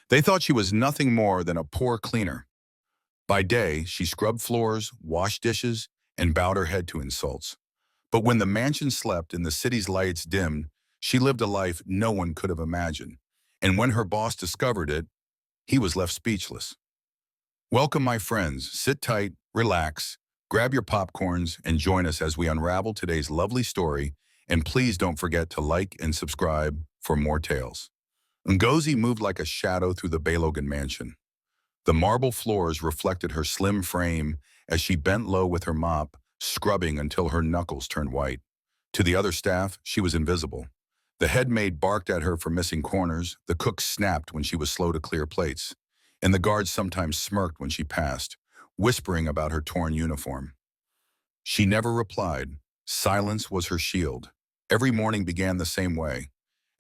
They thought she was nothing more than a poor cleaner. By day, she scrubbed floors, washed dishes, and bowed her head to insults. But when the mansion slept and the city's lights dimmed, she lived a life no one could have imagined. And when her boss discovered it, he was left speechless. Welcome, my friends. Sit tight, relax, grab your popcorns, and join us as we unravel today's lovely story. And please don't forget to like and subscribe for more tales. Ngozi moved like a shadow through the Belogan mansion. The marble floors reflected her slim frame as she bent low with her mop, scrubbing until her knuckles turned white. To the other staff, she was invisible. The head maid barked at her for missing corners, the cook snapped when she was slow to clear plates, and the guards sometimes smirked when she passed, whispering about her torn uniform. She never replied. Silence was her shield. Every morning began the same way.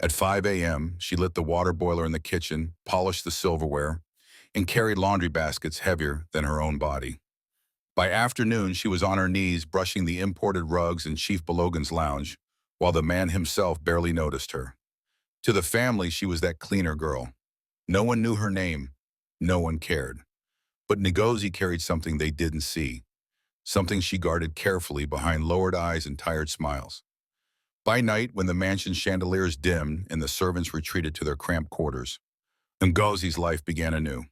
At 5 a.m., she lit the water boiler in the kitchen, polished the silverware, and carried laundry baskets heavier than her own body. By afternoon, she was on her knees brushing the imported rugs in Chief Belogan's lounge, while the man himself barely noticed her. To the family, she was that cleaner girl. No one knew her name. No one cared. But Ngozi carried something they didn't see, something she guarded carefully behind lowered eyes and tired smiles. By night, when the mansion's chandeliers dimmed and the servants retreated to their cramped quarters, Ngozi's life began anew.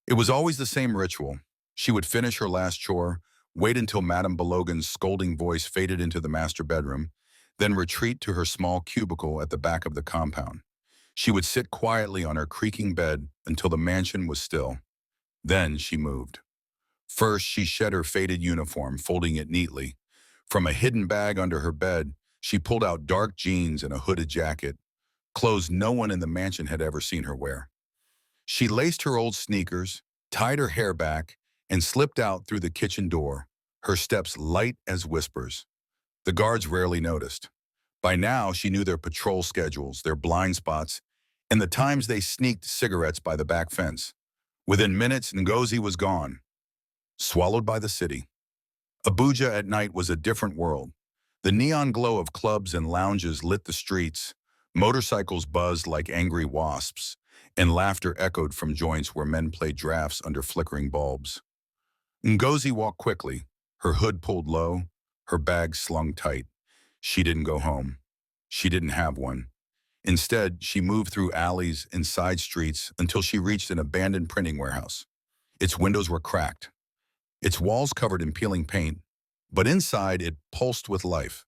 It was always the same ritual. She would finish her last chore, wait until Madame Belogan's scolding voice faded into the master bedroom, then retreat to her small cubicle at the back of the compound. She would sit quietly on her creaking bed until the mansion was still. Then she moved. First, she shed her faded uniform, folding it neatly. From a hidden bag under her bed, she pulled out dark jeans and a hooded jacket, clothes no one in the mansion had ever seen her wear. She laced her old sneakers, tied her hair back, and slipped out through the kitchen door, her steps light as whispers. The guards rarely noticed. By now, she knew their patrol schedules, their blind spots, and the times they sneaked cigarettes by the back fence. Within minutes, Ngozi was gone, swallowed by the city. Abuja at night was a different world. The neon glow of clubs and lounges lit the streets, motorcycles buzzed like angry wasps, and laughter echoed from joints where men played drafts under flickering bulbs. Ngozi walked quickly, her hood pulled low, her bag slung tight. She didn't go home. She didn't have one. Instead, she moved through alleys and side streets until she reached an abandoned printing warehouse. Its windows were cracked, its walls covered in peeling paint, but inside it pulsed with life.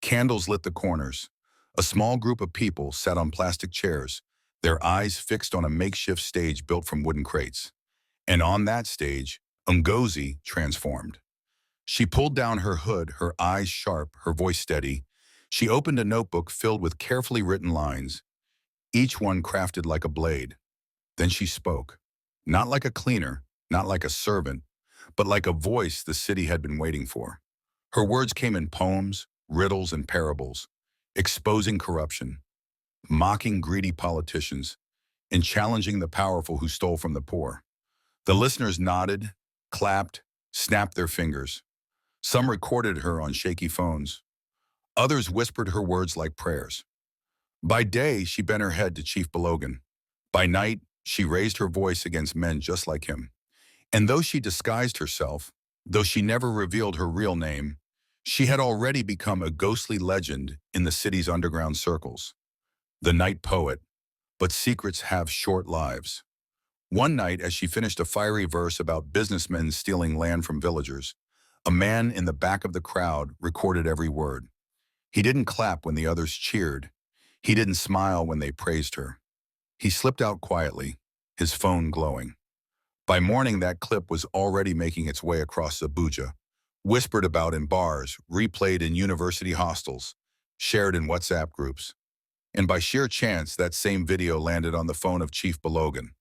Candles lit the corners. A small group of people sat on plastic chairs, their eyes fixed on a makeshift stage built from wooden crates. And on that stage, Ngozi transformed. She pulled down her hood, her eyes sharp, her voice steady. She opened a notebook filled with carefully written lines, each one crafted like a blade. Then she spoke, not like a cleaner, not like a servant, but like a voice the city had been waiting for. Her words came in poems, riddles, and parables, exposing corruption, mocking greedy politicians, and challenging the powerful who stole from the poor. The listeners nodded, clapped, snapped their fingers. Some recorded her on shaky phones. Others whispered her words like prayers. By day, she bent her head to Chief Belogan. By night, she raised her voice against men just like him. And though she disguised herself, though she never revealed her real name, she had already become a ghostly legend in the city's underground circles. The night poet, but secrets have short lives. One night, as she finished a fiery verse about businessmen stealing land from villagers, a man in the back of the crowd recorded every word. He didn't clap when the others cheered. He didn't smile when they praised her. He slipped out quietly, his phone glowing. By morning, that clip was already making its way across Abuja, whispered about in bars, replayed in university hostels, shared in WhatsApp groups. And by sheer chance, that same video landed on the phone of Chief Belogan.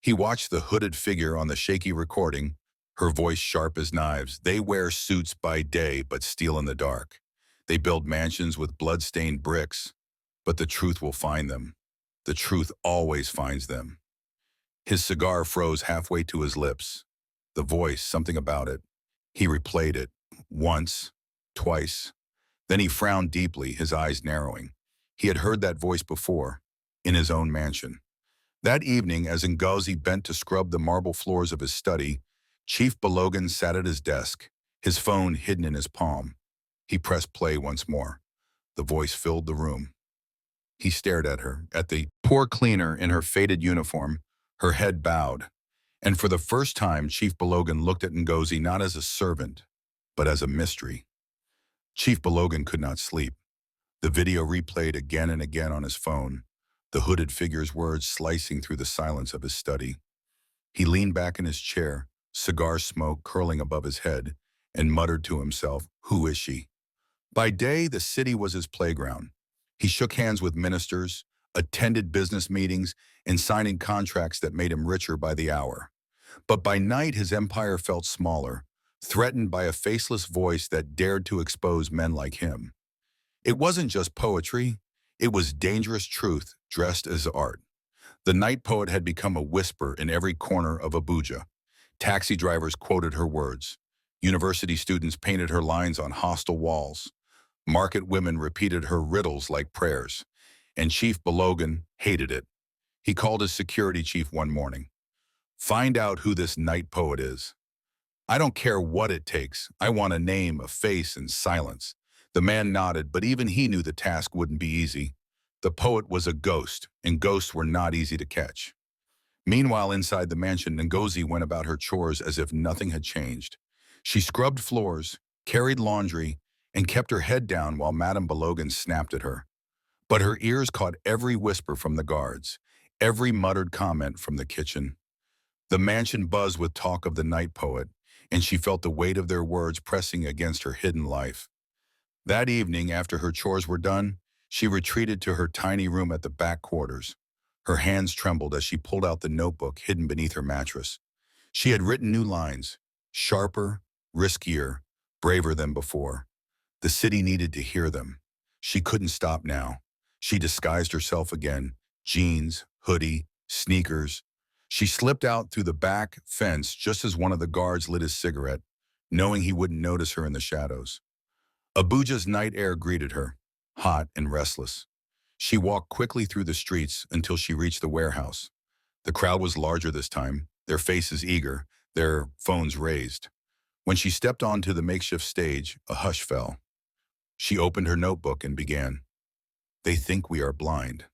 He watched the hooded figure on the shaky recording, her voice sharp as knives. They wear suits by day but steal in the dark. They build mansions with blood-stained bricks, but the truth will find them. The truth always finds them. His cigar froze halfway to his lips. The voice, something about it. He replayed it, once, twice. Then he frowned deeply, his eyes narrowing. He had heard that voice before, in his own mansion. That evening, as Ngozi bent to scrub the marble floors of his study, Chief Belogan sat at his desk, his phone hidden in his palm. He pressed play once more. The voice filled the room. He stared at her, at the poor cleaner in her faded uniform, her head bowed. And for the first time, Chief Belogan looked at Ngozi not as a servant, but as a mystery. Chief Belogan could not sleep. The video replayed again and again on his phone, the hooded figure's words slicing through the silence of his study. He leaned back in his chair, cigar smoke curling above his head, and muttered to himself, "Who is she?" By day, the city was his playground. He shook hands with ministers, attended business meetings, and signed contracts that made him richer by the hour. But by night, his empire felt smaller, threatened by a faceless voice that dared to expose men like him. It wasn't just poetry, it was dangerous truth dressed as art. The night poet had become a whisper in every corner of Abuja. Taxi drivers quoted her words. University students painted her lines on hostel walls. Market women repeated her riddles like prayers. And Chief Belogan hated it. He called his security chief one morning. "Find out who this night poet is. I don't care what it takes. I want a name, a face, and silence." The man nodded, but even he knew the task wouldn't be easy. The poet was a ghost, and ghosts were not easy to catch. Meanwhile, inside the mansion, Ngozi went about her chores as if nothing had changed. She scrubbed floors, carried laundry, and kept her head down while Madame Belogan snapped at her. But her ears caught every whisper from the guards, every muttered comment from the kitchen. The mansion buzzed with talk of the night poet, and she felt the weight of their words pressing against her hidden life. That evening, after her chores were done, she retreated to her tiny room at the back quarters. Her hands trembled as she pulled out the notebook hidden beneath her mattress. She had written new lines, sharper, riskier, braver than before. The city needed to hear them. She couldn't stop now. She disguised herself again, jeans, hoodie, sneakers. She slipped out through the back fence just as one of the guards lit his cigarette, knowing he wouldn't notice her in the shadows. Abuja's night air greeted her, hot and restless. She walked quickly through the streets until she reached the warehouse. The crowd was larger this time, their faces eager, their phones raised. When she stepped onto the makeshift stage, a hush fell. She opened her notebook and began. "They think we are blind.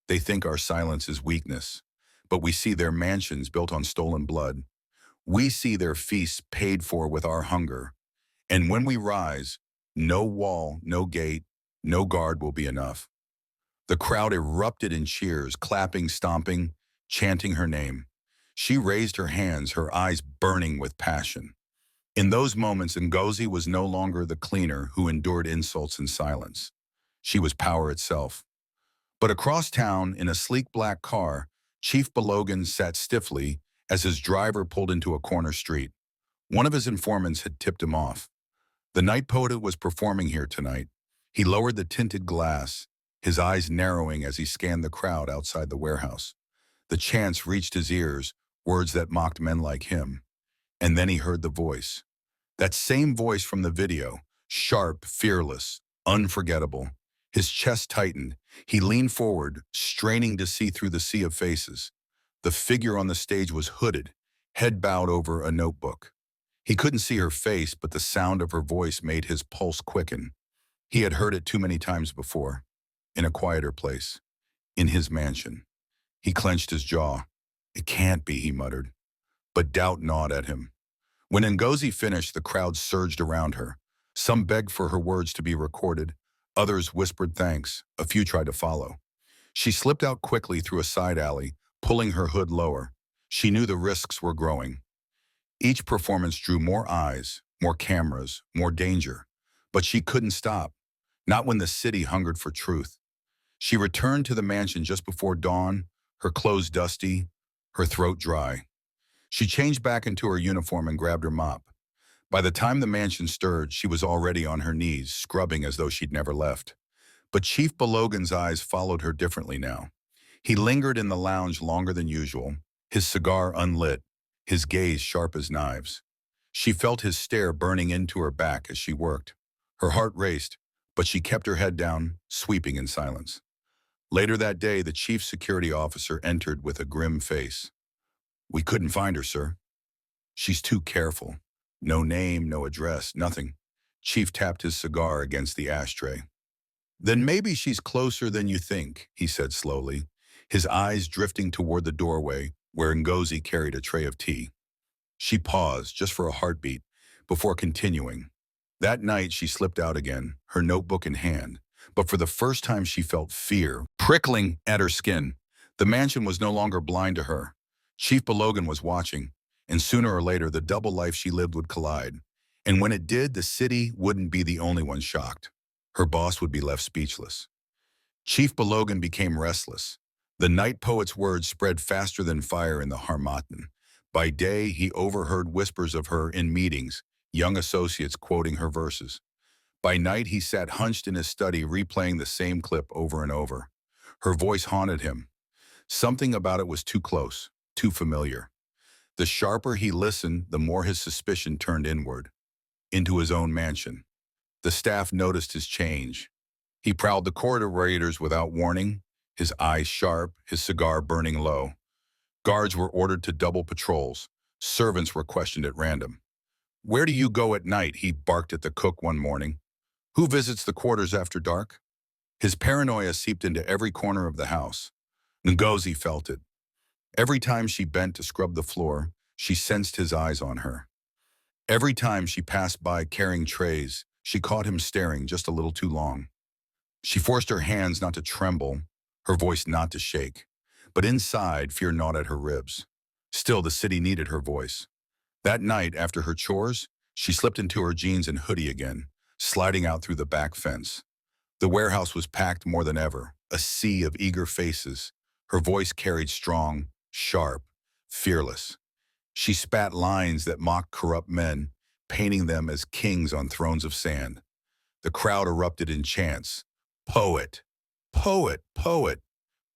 They think our silence is weakness, but we see their mansions built on stolen blood. We see their feasts paid for with our hunger. And when we rise, no wall, no gate, no guard will be enough." The crowd erupted in cheers, clapping, stomping, chanting her name. She raised her hands, her eyes burning with passion. In those moments, Ngozi was no longer the cleaner who endured insults in silence. She was power itself. But across town, in a sleek black car, Chief Belogan sat stiffly as his driver pulled into a corner street. One of his informants had tipped him off. The night poet was performing here tonight. He lowered the tinted glass, his eyes narrowing as he scanned the crowd outside the warehouse. The chants reached his ears, words that mocked men like him. And then he heard the voice. That same voice from the video, sharp, fearless, unforgettable. His chest tightened. He leaned forward, straining to see through the sea of faces. The figure on the stage was hooded, head bowed over a notebook. He couldn't see her face, but the sound of her voice made his pulse quicken. He had heard it too many times before, in a quieter place, in his mansion. He clenched his jaw. "It can't be," he muttered. But doubt gnawed at him. When Ngozi finished, the crowd surged around her. Some begged for her words to be recorded. Others whispered thanks. A few tried to follow. She slipped out quickly through a side alley, pulling her hood lower. She knew the risks were growing. Each performance drew more eyes, more cameras, more danger. But she couldn't stop, not when the city hungered for truth. She returned to the mansion just before dawn, her clothes dusty, her throat dry. She changed back into her uniform and grabbed her mop. By the time the mansion stirred, she was already on her knees, scrubbing as though she'd never left. But Chief Belogan's eyes followed her differently now. He lingered in the lounge longer than usual, his cigar unlit, his gaze sharp as knives. She felt his stare burning into her back as she worked. Her heart raced, but she kept her head down, sweeping in silence. Later that day, the chief security officer entered with a grim face. "We couldn't find her, sir. She's too careful. No name, no address, nothing." Chief tapped his cigar against the ashtray. "Then maybe she's closer than you think," he said slowly, his eyes drifting toward the doorway where Ngozi carried a tray of tea. She paused, just for a heartbeat, before continuing. That night she slipped out again, her notebook in hand, but for the first time she felt fear prickling at her skin. The mansion was no longer blind to her. Chief Belogan was watching, and sooner or later the double life she lived would collide. And when it did, the city wouldn't be the only one shocked. Her boss would be left speechless. Chief Belogan became restless. The night poet's words spread faster than fire in the Harmattan. By day, he overheard whispers of her in meetings, young associates quoting her verses. By night, he sat hunched in his study replaying the same clip over and over. Her voice haunted him. Something about it was too close, too familiar. The sharper he listened, the more his suspicion turned inward, into his own mansion. The staff noticed his change. He prowled the corridors without warning, his eyes sharp, his cigar burning low. Guards were ordered to double patrols. Servants were questioned at random. "Where do you go at night?" he barked at the cook one morning. "Who visits the quarters after dark?" His paranoia seeped into every corner of the house. Ngozi felt it. Every time she bent to scrub the floor, she sensed his eyes on her. Every time she passed by carrying trays, she caught him staring just a little too long. She forced her hands not to tremble, her voice not to shake. But inside, fear gnawed at her ribs. Still, the city needed her voice. That night, after her chores, she slipped into her jeans and hoodie again, sliding out through the back fence. The warehouse was packed more than ever, a sea of eager faces. Her voice carried strong, sharp, fearless. She spat lines that mocked corrupt men, painting them as kings on thrones of sand. The crowd erupted in chants. "Poet! Poet! Poet!"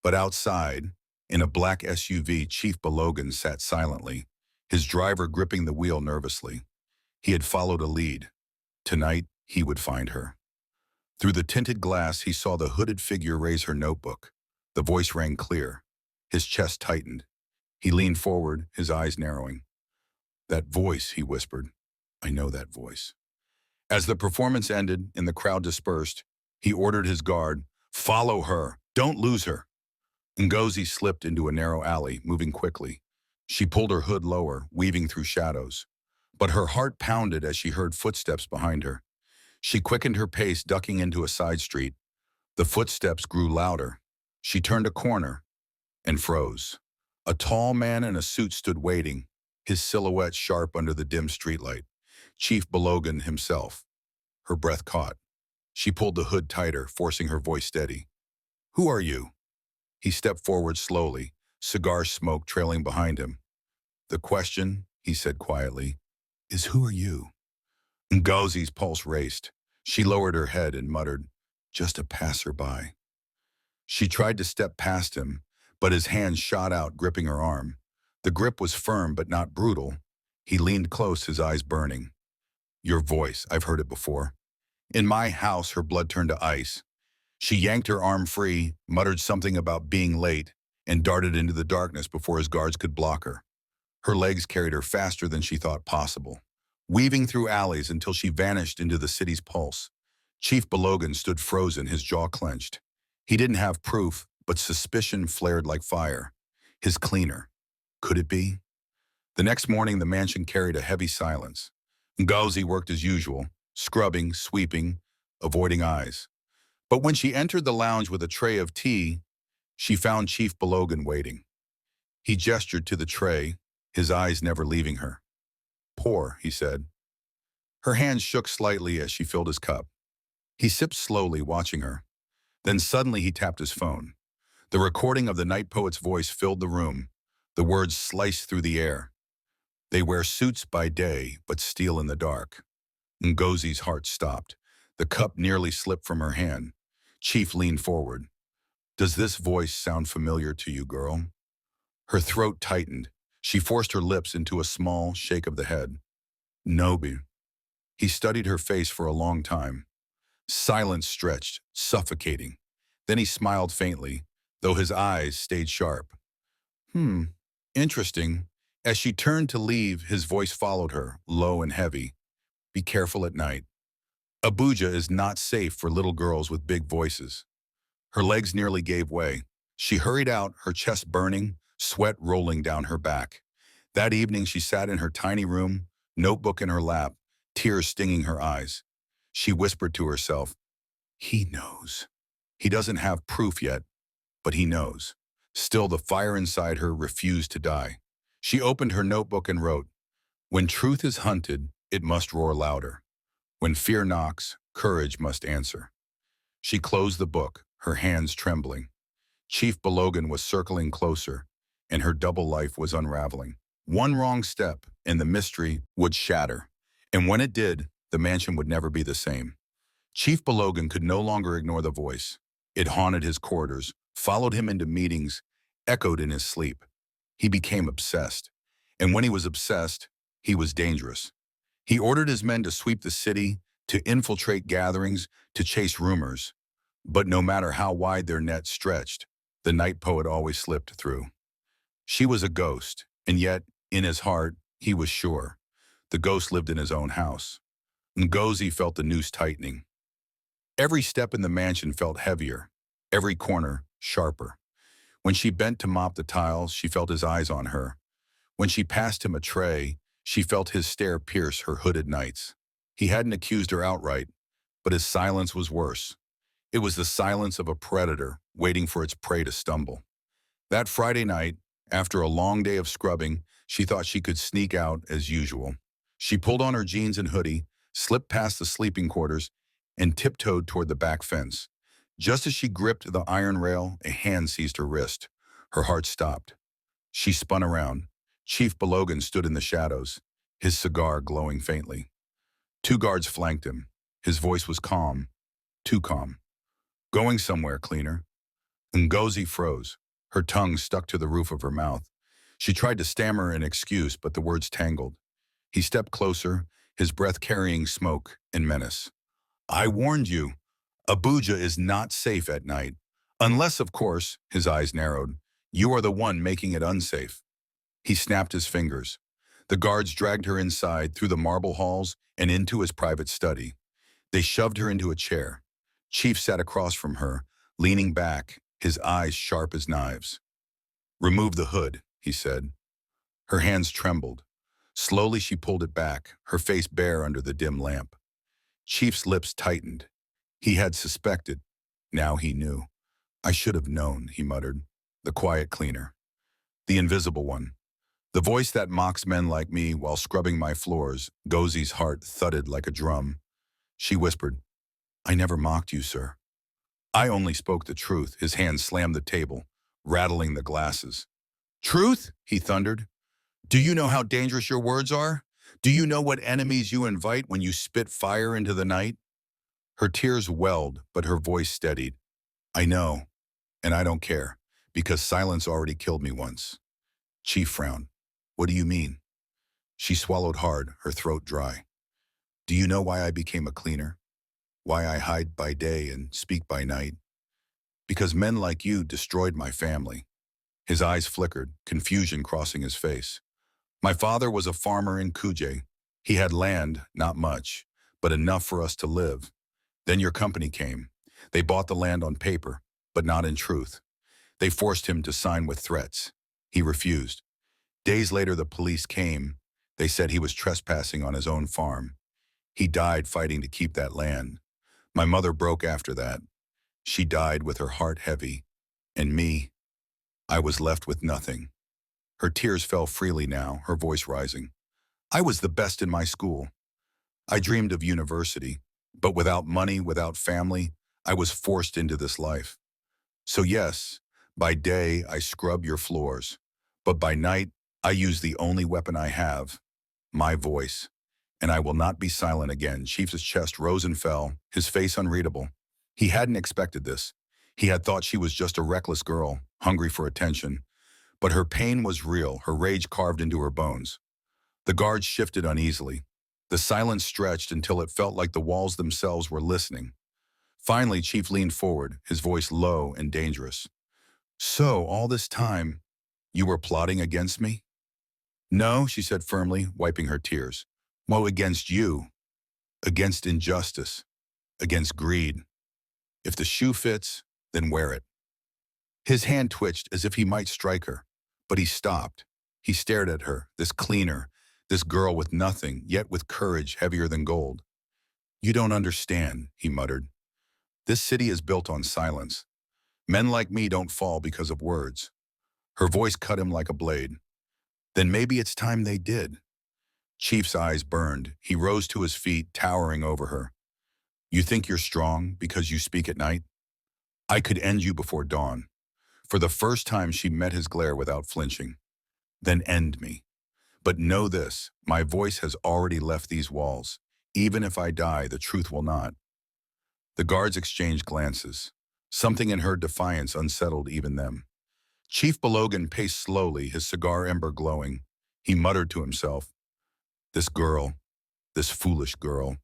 But outside, in a black SUV, Chief Belogan sat silently, his driver gripping the wheel nervously. He had followed a lead. Tonight, he would find her. Through the tinted glass, he saw the hooded figure raise her notebook. The voice rang clear. His chest tightened. He leaned forward, his eyes narrowing. "That voice," he whispered. "I know that voice." As the performance ended and the crowd dispersed, he ordered his guard, "Follow her. Don't lose her." Ngozi slipped into a narrow alley, moving quickly. She pulled her hood lower, weaving through shadows. But her heart pounded as she heard footsteps behind her. She quickened her pace, ducking into a side street. The footsteps grew louder. She turned a corner and froze. A tall man in a suit stood waiting, his silhouette sharp under the dim streetlight. Chief Belogan himself. Her breath caught. She pulled the hood tighter, forcing her voice steady. "Who are you?" He stepped forward slowly, cigar smoke trailing behind him. "The question," he said quietly, "is who are you?" Ngozi's pulse raced. She lowered her head and muttered, "Just a passerby." She tried to step past him, but his hand shot out, gripping her arm. The grip was firm but not brutal. He leaned close, his eyes burning. "Your voice, I've heard it before." In my house, her blood turned to ice. She yanked her arm free, muttered something about being late, and darted into the darkness before his guards could block her. Her legs carried her faster than she thought possible, weaving through alleys until she vanished into the city's pulse. Chief Belogan stood frozen, his jaw clenched. He didn't have proof, but suspicion flared like fire. His cleaner. Could it be? The next morning, the mansion carried a heavy silence. Ngozi worked as usual, scrubbing, sweeping, avoiding eyes. But when she entered the lounge with a tray of tea, she found Chief Belogan waiting. He gestured to the tray, his eyes never leaving her. "Pour," he said. Her hands shook slightly as she filled his cup. He sipped slowly, watching her. Then suddenly he tapped his phone. The recording of the night poet's voice filled the room. The words sliced through the air. "They wear suits by day, but steal in the dark." Ngozi's heart stopped. The cup nearly slipped from her hand. Chief leaned forward. "Does this voice sound familiar to you, girl?" Her throat tightened. She forced her lips into a small shake of the head. "Nobi." He studied her face for a long time. Silence stretched, suffocating. Then he smiled faintly, though his eyes stayed sharp. Hmm, interesting. As she turned to leave, his voice followed her, low and heavy. Be careful at night. Abuja is not safe for little girls with big voices. Her legs nearly gave way. She hurried out, her chest burning, sweat rolling down her back. That evening she sat in her tiny room, notebook in her lap, tears stinging her eyes. She whispered to herself, he knows. He doesn't have proof yet, but he knows. Still, the fire inside her refused to die. She opened her notebook and wrote, when truth is hunted, it must roar louder. When fear knocks, courage must answer. She closed the book, her hands trembling. Chief Belogan was circling closer, and her double life was unraveling. One wrong step, and the mystery would shatter. And when it did, the mansion would never be the same. Chief Belogan could no longer ignore the voice. It haunted his corridors, followed him into meetings, echoed in his sleep. He became obsessed. And when he was obsessed, he was dangerous. He ordered his men to sweep the city, to infiltrate gatherings, to chase rumors. But no matter how wide their net stretched, the night poet always slipped through. She was a ghost, and yet, in his heart, he was sure. The ghost lived in his own house. Ngozi felt the noose tightening. Every step in the mansion felt heavier, every corner sharper. When she bent to mop the tiles, she felt his eyes on her. When she passed him a tray, she felt his stare pierce her hooded nights. He hadn't accused her outright, but his silence was worse. It was the silence of a predator waiting for its prey to stumble. That Friday night, after a long day of scrubbing, she thought she could sneak out as usual. She pulled on her jeans and hoodie, slipped past the sleeping quarters, and tiptoed toward the back fence. Just as she gripped the iron rail, a hand seized her wrist. Her heart stopped. She spun around. Chief Belogan stood in the shadows, his cigar glowing faintly. Two guards flanked him. His voice was calm, too calm. Going somewhere, cleaner. Ngozi froze. Her tongue stuck to the roof of her mouth. She tried to stammer an excuse, but the words tangled. He stepped closer, his breath carrying smoke and menace. I warned you. Abuja is not safe at night. Unless, of course, his eyes narrowed, you are the one making it unsafe. He snapped his fingers. The guards dragged her inside, through the marble halls, and into his private study. They shoved her into a chair. Chief sat across from her, leaning back, his eyes sharp as knives. Remove the hood, he said. Her hands trembled. Slowly she pulled it back, her face bare under the dim lamp. Chief's lips tightened. He had suspected. Now he knew. I should have known, he muttered. The quiet cleaner. The invisible one. The voice that mocks men like me while scrubbing my floors. Ngozi's heart thudded like a drum. She whispered, I never mocked you, sir. I only spoke the truth. His hand slammed the table, rattling the glasses. Truth? He thundered. Do you know how dangerous your words are? Do you know what enemies you invite when you spit fire into the night? Her tears welled, but her voice steadied. I know, and I don't care, because silence already killed me once. Chief frowned. What do you mean? She swallowed hard, her throat dry. Do you know why I became a cleaner? Why I hide by day and speak by night? Because men like you destroyed my family. His eyes flickered, confusion crossing his face. My father was a farmer in UCHE. He had land, not much, but enough for us to live. Then your company came. They bought the land on paper, but not in truth. They forced him to sign with threats. He refused. Days later, the police came. They said he was trespassing on his own farm. He died fighting to keep that land. My mother broke after that. She died with her heart heavy. And me, I was left with nothing. Her tears fell freely now, her voice rising. I was the best in my school. I dreamed of university, but without money, without family, I was forced into this life. So yes, by day I scrub your floors, but by night I use the only weapon I have, my voice. And I will not be silent again. Chief's chest rose and fell, his face unreadable. He hadn't expected this. He had thought she was just a reckless girl, hungry for attention. But her pain was real, her rage carved into her bones. The guards shifted uneasily. The silence stretched until it felt like the walls themselves were listening. Finally, Chief leaned forward, his voice low and dangerous. So, all this time, you were plotting against me? No, she said firmly, wiping her tears. Well, against you, against injustice, against greed. If the shoe fits, then wear it. His hand twitched as if he might strike her, but he stopped. He stared at her, this cleaner, this girl with nothing, yet with courage heavier than gold. You don't understand, he muttered. This city is built on silence. Men like me don't fall because of words. Her voice cut him like a blade. Then maybe it's time they did. Chief's eyes burned. He rose to his feet, towering over her. You think you're strong because you speak at night? I could end you before dawn. For the first time, she met his glare without flinching. Then end me. But know this, my voice has already left these walls. Even if I die, the truth will not. The guards exchanged glances. Something in her defiance unsettled even them. Chief Belogan paced slowly, his cigar ember glowing. He muttered to himself, this girl, this foolish girl.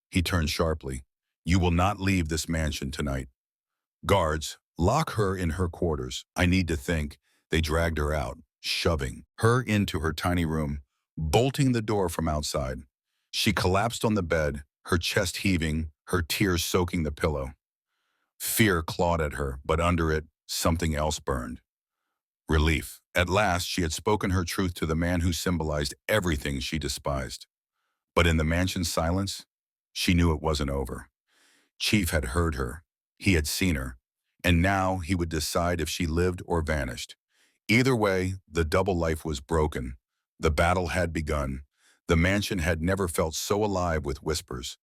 He turned sharply. You will not leave this mansion tonight. Guards, lock her in her quarters. I need to think. They dragged her out, shoving her into her tiny room, bolting the door from outside. She collapsed on the bed, her chest heaving, her tears soaking the pillow. Fear clawed at her, but under it, something else burned. Relief. At last, she had spoken her truth to the man who symbolized everything she despised. But in the mansion's silence, she knew it wasn't over. Chief had heard her. He had seen her. And now he would decide if she lived or vanished. Either way, the double life was broken. The battle had begun. The mansion had never felt so alive with whispers.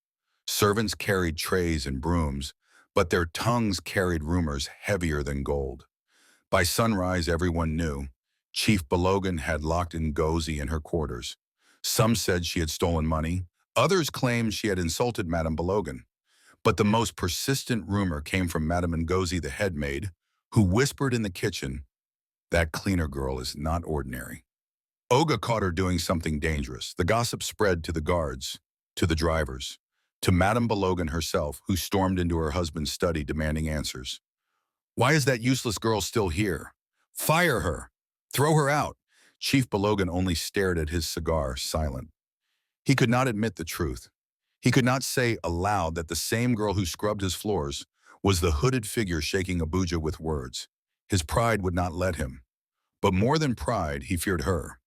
Servants carried trays and brooms, but their tongues carried rumors heavier than gold. By sunrise, everyone knew. Chief Belogan had locked Ngozi in her quarters. Some said she had stolen money. Others claimed she had insulted Madame Belogan. But the most persistent rumor came from Madame Ngozi, the head maid, who whispered in the kitchen, that cleaner girl is not ordinary. Olga caught her doing something dangerous. The gossip spread to the guards, to the drivers, to Madame Belogan herself, who stormed into her husband's study demanding answers. Why is that useless girl still here? Fire her! Throw her out! Chief Belogan only stared at his cigar, silent. He could not admit the truth. He could not say aloud that the same girl who scrubbed his floors was the hooded figure shaking Abuja with words. His pride would not let him. But more than pride, he feared her.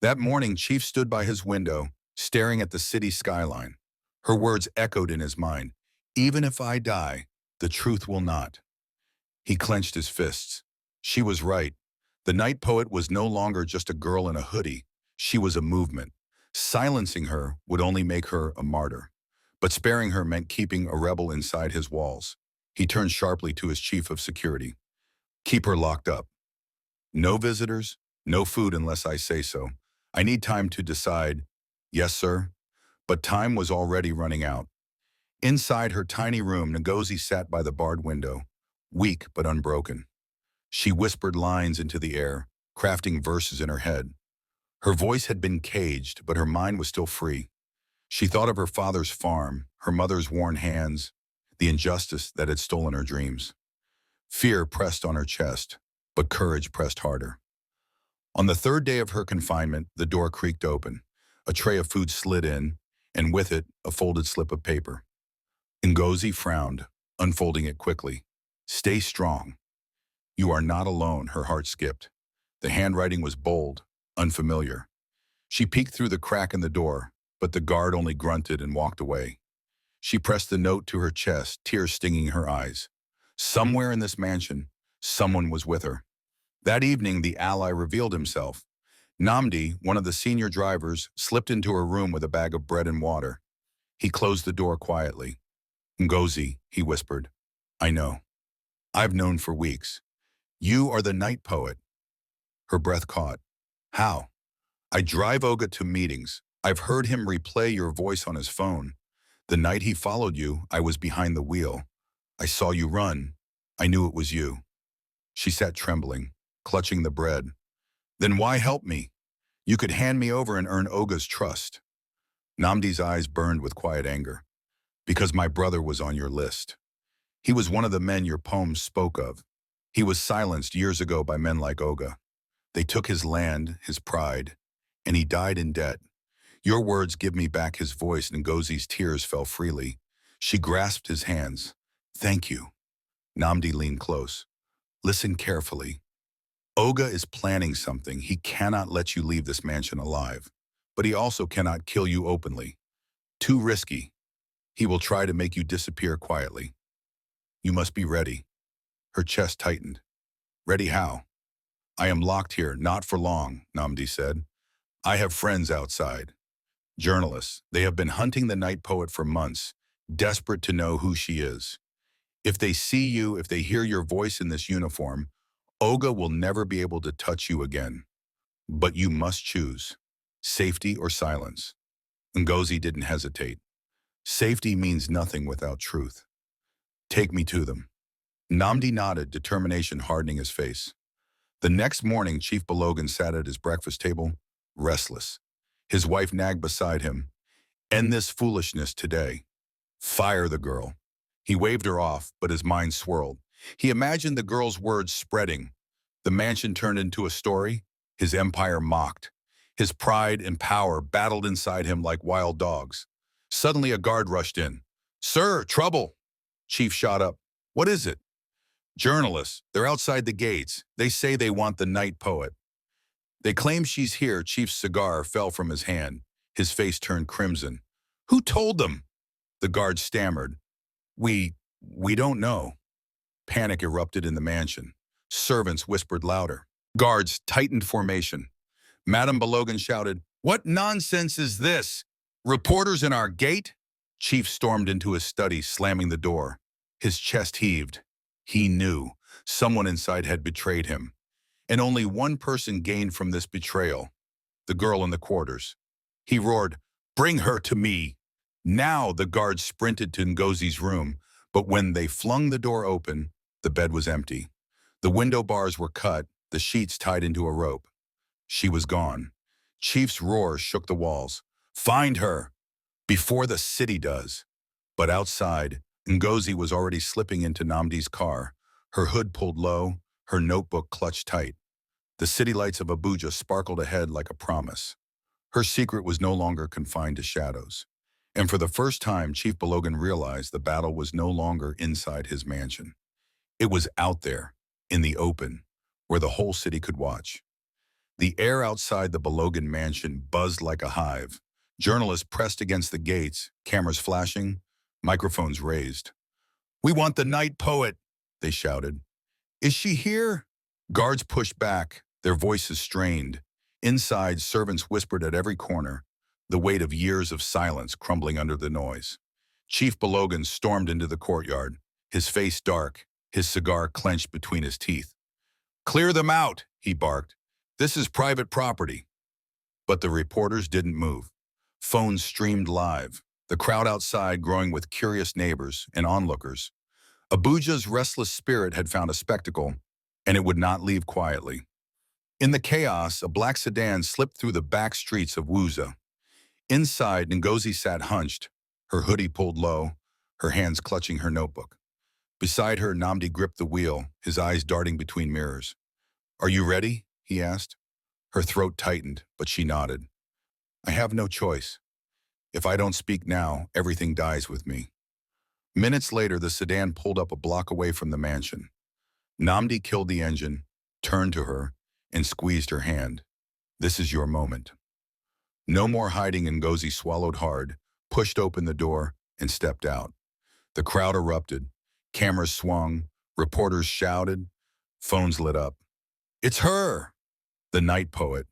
That morning, Chief stood by his window, staring at the city skyline. Her words echoed in his mind. Even if I die, the truth will not. He clenched his fists. She was right. The night poet was no longer just a girl in a hoodie. She was a movement. Silencing her would only make her a martyr. But sparing her meant keeping a rebel inside his walls. He turned sharply to his chief of security. Keep her locked up. No visitors, no food unless I say so. I need time to decide. Yes, sir. But time was already running out. Inside her tiny room, Ngozi sat by the barred window, weak but unbroken. She whispered lines into the air, crafting verses in her head. Her voice had been caged, but her mind was still free. She thought of her father's farm, her mother's worn hands, the injustice that had stolen her dreams. Fear pressed on her chest, but courage pressed harder. On the third day of her confinement, the door creaked open. A tray of food slid in, and with it, a folded slip of paper. Ngozi frowned, unfolding it quickly. Stay strong. You are not alone, her heart skipped. The handwriting was bold, unfamiliar. She peeked through the crack in the door, but the guard only grunted and walked away. She pressed the note to her chest, tears stinging her eyes. Somewhere in this mansion, someone was with her. That evening, the ally revealed himself. Namdi, one of the senior drivers, slipped into her room with a bag of bread and water. He closed the door quietly. Ngozi, he whispered. I know. I've known for weeks. You are the night poet. Her breath caught. How? I drive Olga to meetings. I've heard him replay your voice on his phone. The night he followed you, I was behind the wheel. I saw you run. I knew it was you. She sat trembling, clutching the bread. Then why help me? You could hand me over and earn Olga's trust. Namdi's eyes burned with quiet anger. Because my brother was on your list. He was one of the men your poems spoke of. He was silenced years ago by men like Oga. They took his land, his pride, and he died in debt. Your words give me back his voice." Ngozi's tears fell freely. She grasped his hands. "Thank you." Namdi leaned close. "Listen carefully. Oga is planning something. He cannot let you leave this mansion alive. But he also cannot kill you openly. Too risky. He will try to make you disappear quietly. You must be ready." Her chest tightened. "Ready how?" "I am locked here, not for long," Namdi said. "I have friends outside. Journalists. They have been hunting the night poet for months, desperate to know who she is. If they see you, if they hear your voice in this uniform, Oga will never be able to touch you again. But you must choose. Safety or silence." Ngozi didn't hesitate. "Safety means nothing without truth. Take me to them." Namdi nodded, determination hardening his face. The next morning, Chief Belogan sat at his breakfast table, restless. His wife nagged beside him. "End this foolishness today. Fire the girl." He waved her off, but his mind swirled. He imagined the girl's words spreading. The mansion turned into a story, his empire mocked. His pride and power battled inside him like wild dogs. Suddenly a guard rushed in. "Sir, trouble!" Chief shot up. "What is it?" "Journalists. They're outside the gates. They say they want the night poet." "They claim she's here." Chief's cigar fell from his hand. His face turned crimson. "Who told them?" The guard stammered. We don't know." Panic erupted in the mansion. Servants whispered louder. Guards tightened formation. Madame Belogan shouted, "What nonsense is this? Reporters in our gate?" Chief stormed into his study, slamming the door. His chest heaved. He knew someone inside had betrayed him. And only one person gained from this betrayal: the girl in the quarters. He roared, "Bring her to me!" Now the guards sprinted to Ngozi's room, but when they flung the door open, the bed was empty. The window bars were cut, the sheets tied into a rope. She was gone. Chief's roar shook the walls. "Find her! Before the city does!" But outside, Ngozi was already slipping into Namdi's car, her hood pulled low, her notebook clutched tight. The city lights of Abuja sparkled ahead like a promise. Her secret was no longer confined to shadows. And for the first time, Chief Belogan realized the battle was no longer inside his mansion. It was out there, in the open, where the whole city could watch. The air outside the Belogan mansion buzzed like a hive. Journalists pressed against the gates, cameras flashing, microphones raised. "We want the night poet," they shouted. "Is she here?" Guards pushed back, their voices strained. Inside, servants whispered at every corner, the weight of years of silence crumbling under the noise. Chief Belogan stormed into the courtyard, his face dark, his cigar clenched between his teeth. "Clear them out," he barked. "This is private property." But the reporters didn't move. Phones streamed live, the crowd outside growing with curious neighbors and onlookers. Abuja's restless spirit had found a spectacle, and it would not leave quietly. In the chaos, a black sedan slipped through the back streets of Wuza. Inside, Ngozi sat hunched, her hoodie pulled low, her hands clutching her notebook. Beside her, Namdi gripped the wheel, his eyes darting between mirrors. "Are you ready?" he asked. Her throat tightened, but she nodded. "I have no choice. If I don't speak now, everything dies with me." Minutes later, the sedan pulled up a block away from the mansion. Namdi killed the engine, turned to her, and squeezed her hand. "This is your moment." No more hiding. Ngozi swallowed hard, pushed open the door, and stepped out. The crowd erupted. Cameras swung. Reporters shouted. Phones lit up. "It's her!" The night poet.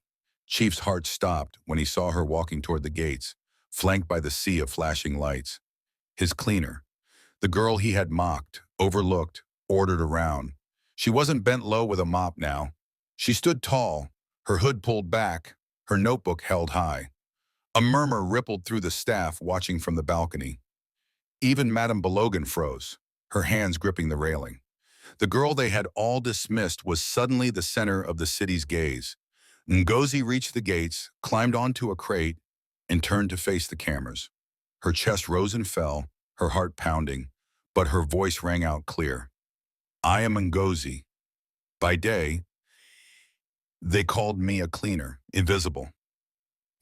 Chief's heart stopped when he saw her walking toward the gates, flanked by the sea of flashing lights. His cleaner. The girl he had mocked, overlooked, ordered around. She wasn't bent low with a mop now. She stood tall, her hood pulled back, her notebook held high. A murmur rippled through the staff watching from the balcony. Even Madame Belogan froze, her hands gripping the railing. The girl they had all dismissed was suddenly the center of the city's gaze. Ngozi reached the gates, climbed onto a crate, and turned to face the cameras. Her chest rose and fell, her heart pounding. but her voice rang out clear. I am Ngozi. By day, they called me a cleaner, invisible.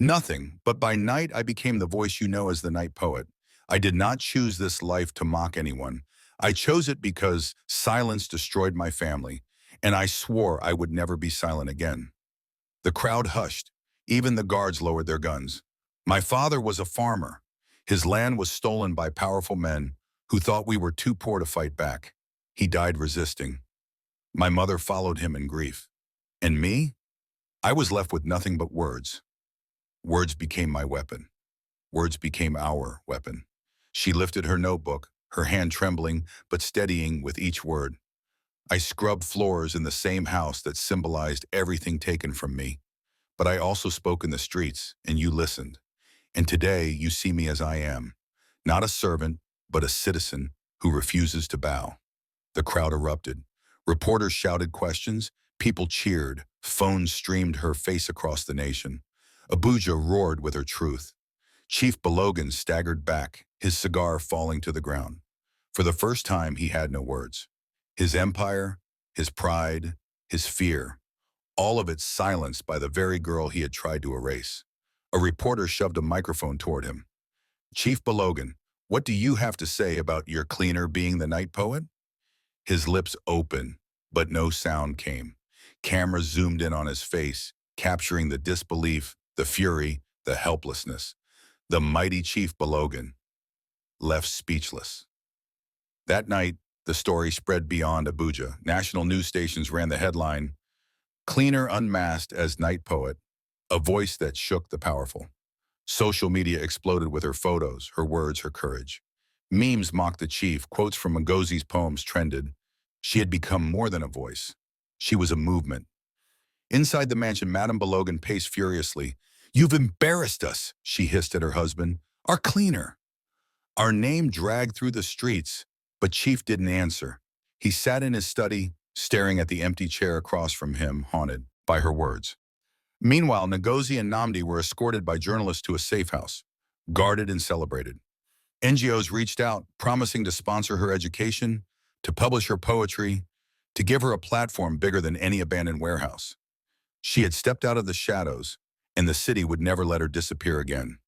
Nothing, but by night I became the voice you know as the night poet. I did not choose this life to mock anyone. I chose it because silence destroyed my family, and I swore I would never be silent again. The crowd hushed. Even the guards lowered their guns. My father was a farmer. His land was stolen by powerful men who thought we were too poor to fight back. He died resisting. My mother followed him in grief. And me? I was left with nothing but words. Words became my weapon. Words became our weapon. She lifted her notebook, her hand trembling but steadying with each word. I scrubbed floors in the same house that symbolized everything taken from me. But I also spoke in the streets, and you listened. And today you see me as I am, not a servant, but a citizen who refuses to bow. The crowd erupted. Reporters shouted questions. People cheered. Phones streamed her face across the nation. Abuja roared with her truth. Chief Belogan staggered back, his cigar falling to the ground. For the first time, he had no words. His empire, his pride, his fear, all of it silenced by the very girl he had tried to erase. A reporter shoved a microphone toward him. Chief Belogan, what do you have to say about your cleaner being the night poet? His lips opened, but no sound came. Cameras zoomed in on his face, capturing the disbelief, the fury, the helplessness. The mighty Chief Belogan, left speechless. That night, the story spread beyond Abuja. National news stations ran the headline, Cleaner unmasked as night poet, a voice that shook the powerful. Social media exploded with her photos, her words, her courage. Memes mocked the chief, quotes from Ngozi's poems trended. She had become more than a voice. She was a movement. Inside the mansion, Madame Belogan paced furiously. You've embarrassed us, she hissed at her husband. Our cleaner. Our name dragged through the streets, but Chief didn't answer. He sat in his study, staring at the empty chair across from him, haunted by her words. Meanwhile, Ngozi and Namdi were escorted by journalists to a safe house, guarded and celebrated. NGOs reached out, promising to sponsor her education, to publish her poetry, to give her a platform bigger than any abandoned warehouse. She had stepped out of the shadows, and the city would never let her disappear again.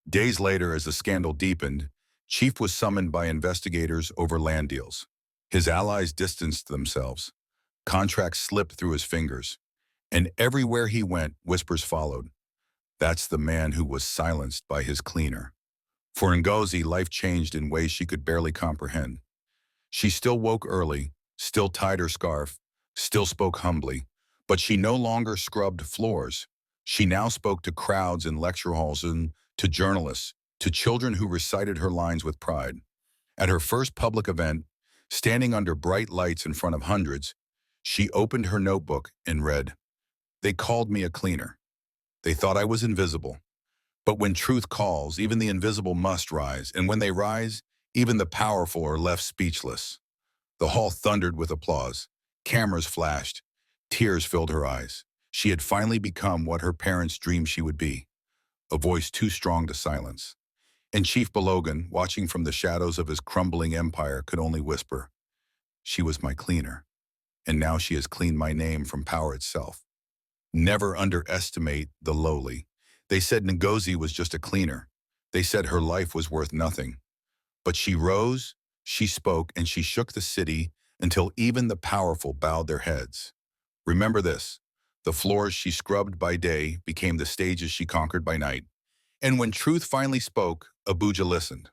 Days later, as the scandal deepened, Chief was summoned by investigators over land deals. His allies distanced themselves. Contracts slipped through his fingers. And everywhere he went, whispers followed. That's the man who was silenced by his cleaner. For Ngozi, life changed in ways she could barely comprehend. She still woke early, still tied her scarf, still spoke humbly, but she no longer scrubbed floors. She now spoke to crowds in lecture halls and to journalists, to children who recited her lines with pride. At her first public event, standing under bright lights in front of hundreds, she opened her notebook and read, They called me a cleaner. They thought I was invisible. But when truth calls, even the invisible must rise, and when they rise, even the powerful are left speechless. The hall thundered with applause. Cameras flashed. Tears filled her eyes. She had finally become what her parents dreamed she would be, a voice too strong to silence. And Chief Belogan, watching from the shadows of his crumbling empire, could only whisper, She was my cleaner, and now she has cleaned my name from power itself. Never underestimate the lowly. They said Ngozi was just a cleaner. They said her life was worth nothing. But she rose, she spoke, and she shook the city until even the powerful bowed their heads. Remember this, the floors she scrubbed by day became the stages she conquered by night. And when truth finally spoke, Abuja listened.